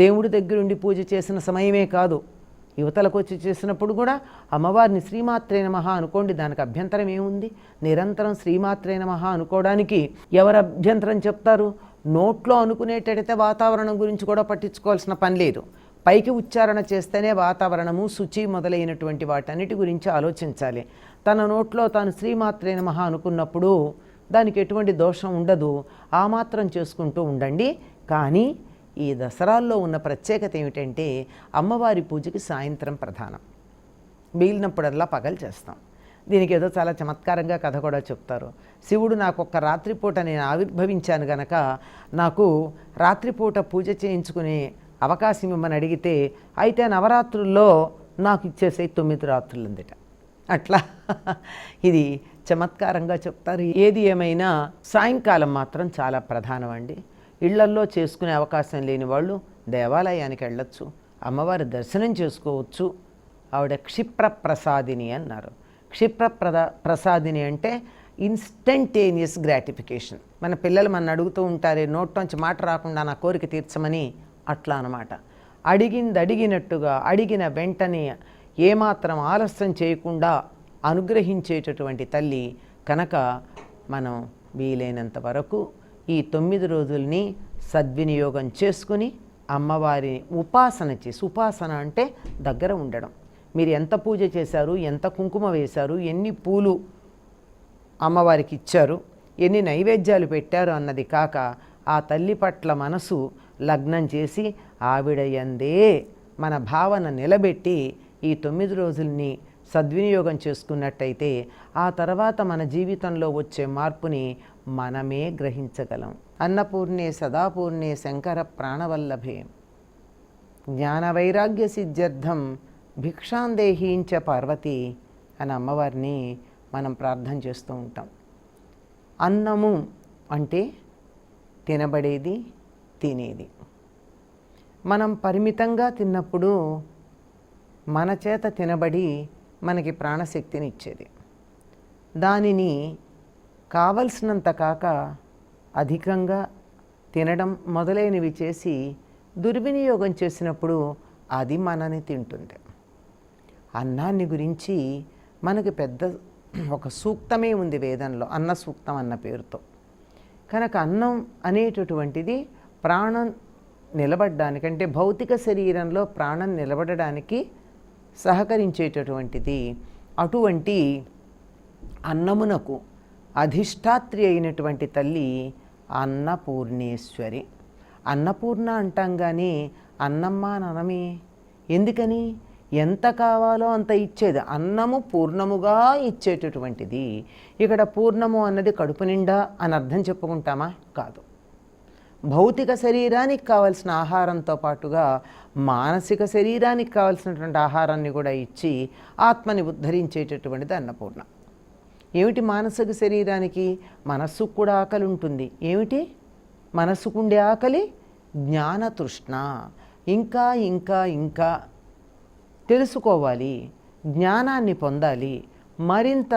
దేవుడి దగ్గరుండి పూజ చేసిన సమయమే కాదు, యువతలకు వచ్చి చేసినప్పుడు కూడా అమ్మవారిని శ్రీమాత్రే నమః అనుకోండి, దానికి అభ్యంతరం ఏముంది? నిరంతరం శ్రీమాత్రే నమః అనుకోవడానికి ఎవరు అభ్యంతరం చెప్తారు? నోట్లో అనుకునేటట్టయితే వాతావరణం గురించి కూడా పట్టించుకోవాల్సిన పని లేదు. పైకి ఉచ్చారణ చేస్తేనే వాతావరణము, శుచి మొదలైనటువంటి వాటన్నిటి గురించి ఆలోచించాలి. తన నోట్లో తాను శ్రీమాత్రే నమః అనుకున్నప్పుడు దానికి ఎటువంటి దోషం ఉండదు. ఆ మాత్రం చేసుకుంటూ ఉండండి. కానీ ఈ దసరాల్లో ఉన్న ప్రత్యేకత ఏమిటంటే అమ్మవారి పూజకి సాయంత్రం ప్రధానం, మిగిలినప్పుడల్లా పగలు చేస్తాం. దీనికి ఏదో చాలా చమత్కారంగా కథ కూడా చెప్తారు. శివుడు నాకు ఒక్క రాత్రిపూట నేను ఆవిర్భవించాను గనక నాకు రాత్రిపూట పూజ చేయించుకునే అవకాశం ఇమ్మని అడిగితే, అయితే నవరాత్రుల్లో నాకు ఇచ్చేసే 9 రాత్రులు ఉందిట. అట్లా ఇది చమత్కారంగా చెప్తారు. ఏది ఏమైనా సాయంకాలం మాత్రం చాలా ప్రధానం అండి. ఇళ్లల్లో చేసుకునే అవకాశం లేని వాళ్ళు దేవాలయానికి వెళ్ళొచ్చు, అమ్మవారి దర్శనం చేసుకోవచ్చు. ఆవిడ క్షిప్రప్రసాదిని అన్నారు. ప్రసాదిని అంటే ఇన్స్టంటేనియస్ గ్రాటిఫికేషన్. మన పిల్లలు మన అడుగుతూ ఉంటారే, నోట్లోంచి మాట రాకుండా నా కోరిక తీర్చమని, అట్లా అనమాట. అడిగింది అడిగినట్టుగా అడిగిన వెంటనే ఏమాత్రం ఆలస్యం చేయకుండా అనుగ్రహించేటటువంటి తల్లి కనుక మనం వీలైనంత వరకు ఈ 9 రోజుల్ని సద్వినియోగం చేసుకుని అమ్మవారిని ఉపాసన చేసి, ఉపాసన అంటే దగ్గర ఉండడం. మీరు ఎంత పూజ చేశారు, ఎంత కుంకుమ వేశారు, ఎన్ని పూలు అమ్మవారికి ఇచ్చారు, ఎన్ని నైవేద్యాలు పెట్టారు అన్నది కాక ఆ తల్లి పట్ల మనసు లగ్నం చేసి ఆవిడ యందే మన భావన నిలబెట్టి ఈ 9 రోజుల్ని సద్వినియోగం చేసుకున్నట్టయితే ఆ తర్వాత మన జీవితంలో వచ్చే మార్పుని మనమే గ్రహించగలం. అన్నపూర్ణే సదాపూర్ణే శంకర ప్రాణవల్లభే జ్ఞానవైరాగ్య సిద్ధ్యర్థం భిక్షాందేహీంచ పార్వతి అని అమ్మవారిని మనం ప్రార్థన చేస్తూ ఉంటాం. అన్నము అంటే తినబడేది, తినేది. మనం పరిమితంగా తిన్నప్పుడు మన చేత తినబడి మనకి ప్రాణశక్తిని ఇచ్చేది. దానిని కావలసినంత కాక అధికంగా తినడం మొదలైనవి చేసి దుర్వినియోగం చేసినప్పుడు అది మనని తింటుంది. అన్నాన్ని గురించి మనకి పెద్ద ఒక సూక్తమే ఉంది వేదంలో, అన్న సూక్తం అన్న పేరుతో. కనుక అన్నం అనేటటువంటిది ప్రాణం నిలబడడానికి, అంటే భౌతిక శరీరంలో ప్రాణం నిలబడడానికి సహకరించేటటువంటిది. అటువంటి అన్నమునకు అధిష్టాత్రి అయినటువంటి తల్లి అన్నపూర్ణేశ్వరి. అన్నపూర్ణ అంటాం కానీ అన్నమ్మ అనమే. ఎందుకని? ఎంత కావాలో అంత ఇచ్చేది. అన్నము పూర్ణముగా ఇచ్చేటటువంటిది. ఇక్కడ పూర్ణము అన్నది కడుపు నిండా అని అర్థం చెప్పుకుంటామా? కాదు. భౌతిక శరీరానికి కావలసిన ఆహారంతో పాటుగా మానసిక శరీరానికి కావలసినటువంటి ఆహారాన్ని కూడా ఇచ్చి ఆత్మని ఉద్ధరించేటటువంటిది అన్నపూర్ణ. ఏమిటి మానసిక శరీరానికి? మనస్సుకు కూడా ఆకలి ఉంటుంది. ఏమిటి మనస్సుకుండే ఆకలి? జ్ఞానతృష్ణ. ఇంకా ఇంకా ఇంకా తెలుసుకోవాలి, జ్ఞానాన్ని పొందాలి, మరింత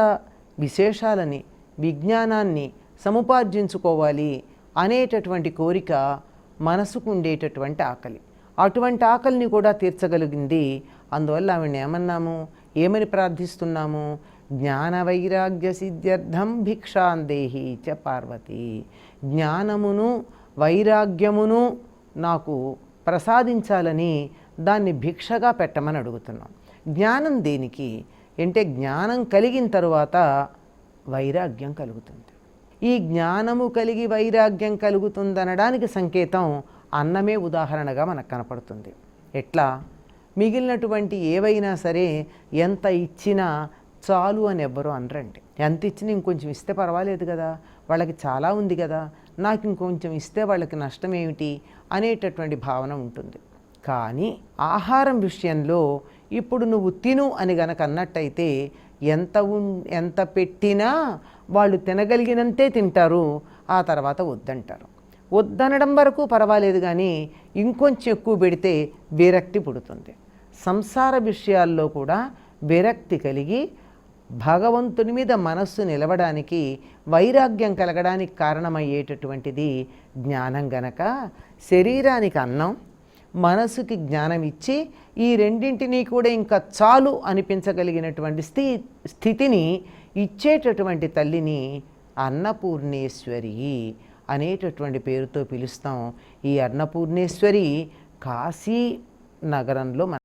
విశేషాలని, విజ్ఞానాన్ని సముపార్జించుకోవాలి అనేటటువంటి కోరిక మనసుకు ఉండేటటువంటి ఆకలి. అటువంటి ఆకలిని కూడా తీర్చగలిగింది. అందువల్ల ఆవిడని ఏమన్నాము, ఏమని ప్రార్థిస్తున్నాము? జ్ఞానవైరాగ్య సిద్ధ్యర్థం భిక్షాందేహి చ పార్వతి. జ్ఞానమును వైరాగ్యమును నాకు ప్రసాదించాలని దాన్ని భిక్షగా పెట్టమని అడుగుతున్నాం. జ్ఞానం దేనికి అంటే జ్ఞానం కలిగిన తరువాత వైరాగ్యం కలుగుతుంది. ఈ జ్ఞానము కలిగి వైరాగ్యం కలుగుతుందనడానికి సంకేతం అన్నమే ఉదాహరణగా మనకు కనపడుతుంది. ఎట్లా? మిగిలినటువంటి ఏవైనా సరే ఎంత ఇచ్చినా చాలు అని ఎవ్వరూ అనరండి. ఎంత ఇచ్చినా ఇంకొంచెం ఇస్తే పర్వాలేదు కదా, వాళ్ళకి చాలా ఉంది కదా, నాకు ఇంకొంచెం ఇస్తే వాళ్ళకి నష్టం ఏమిటి అనేటటువంటి భావన ఉంటుంది. కానీ ఆహారం విషయంలో ఇప్పుడు నువ్వు తిను అని గనక అన్నట్టయితే ఎంత పెట్టినా వాళ్ళు తినగలిగినంతే తింటారు, ఆ తర్వాత వద్దంటారు. వద్దనడం వరకు పర్వాలేదు, కానీ ఇంకొంచెం ఎక్కువ పెడితే విరక్తి పుడుతుంది. సంసార విషయాల్లో కూడా విరక్తి కలిగి భగవంతుని మీద మనస్సు నిలవడానికి, వైరాగ్యం కలగడానికి కారణమయ్యేటటువంటిది జ్ఞానం గనక శరీరానికి అన్నం, మనసుకి జ్ఞానం ఇచ్చి ఈ రెండింటినీ కూడా ఇంకా చాలు అనిపించగలిగినటువంటి స్థితిని ఇచ్చేటటువంటి తల్లిని అన్నపూర్ణేశ్వరి అనేటటువంటి పేరుతో పిలుస్తాం. ఈ అన్నపూర్ణేశ్వరి కాశీ నగరంలో